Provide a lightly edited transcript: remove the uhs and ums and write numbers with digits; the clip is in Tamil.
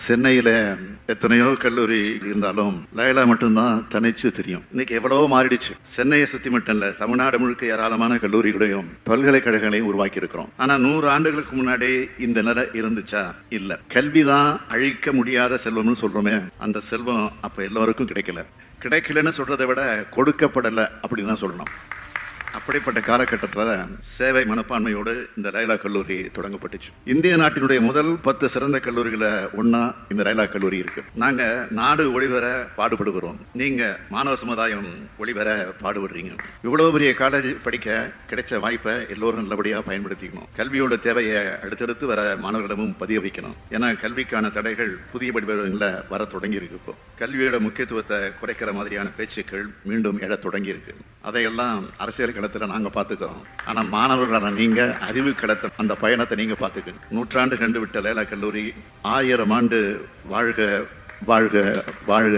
சென்னையில் எத்தனையோ கல்லூரி இருந்தாலும் லயோலா மட்டும்தான் தனிச்சு தெரியும். இன்னைக்கு எவ்வளவோ மாறிடுச்சு. சென்னையை சுற்றி மட்டும் இல்லை, தமிழ்நாடு முழுக்க ஏராளமான கல்லூரிகளையும் பல்கலைக்கழகங்களையும் உருவாக்கி இருக்கிறோம். ஆனால் 100 ஆண்டுகளுக்கு முன்னாடி இந்த நிலை இருந்துச்சா? இல்லை. கல்விதான் அழிக்க முடியாத செல்வம்னு சொல்றோமே, அந்த செல்வம் அப்போ எல்லோருக்கும் கிடைக்கலன்னு சொல்றதை விட கொடுக்கப்படலை அப்படின்னு தான் சொல்லணும். அப்படிப்பட்ட காலகட்டத்தில் சேவை மனப்பான்மையோடு இந்த லயோலா கல்லூரி தொடங்கப்பட்டுச்சு. இந்திய நாட்டினுடைய முதல் 10 சிறந்த கல்லூரிகளை ஒன்னா இந்த லயோலா கல்லூரி இருக்கு. நாங்க நாடு ஒளிவர பாடுபடுகிறோம், நீங்க மாணவ சமுதாயம் ஒளிவர பாடுபடுறீங்க. இவ்வளவு பெரிய காலேஜ் படிக்க கிடைச்ச வாய்ப்பை எல்லோரும் நல்லபடியா பயன்படுத்திக்கணும். கல்வியோட தேவையை அடுத்தடுத்து வர மாணவர்களிடமும் பதிய வைக்கணும். ஏன்னா கல்விக்கான தடைகள் புதிய படிப்புகளில் வர தொடங்கி இருக்கு. இப்போ கல்வியோட முக்கியத்துவத்தை குறைக்கிற மாதிரியான பேச்சுக்கள் மீண்டும் எழ தொடங்கி இருக்கு. அதையெல்லாம் அரசியல் களத்தில் நாங்கள் பார்த்துக்கிறோம். ஆனால் மாணவர்களான நீங்கள் அறிவு களத்தை அந்த பயணத்தை நீங்கள் பார்த்துக்கணும். 100 ஆண்டு கண்டு விட்ட லயோலா கல்லூரி 1000 ஆண்டு வாழ்க வாழ்க வாழ்க.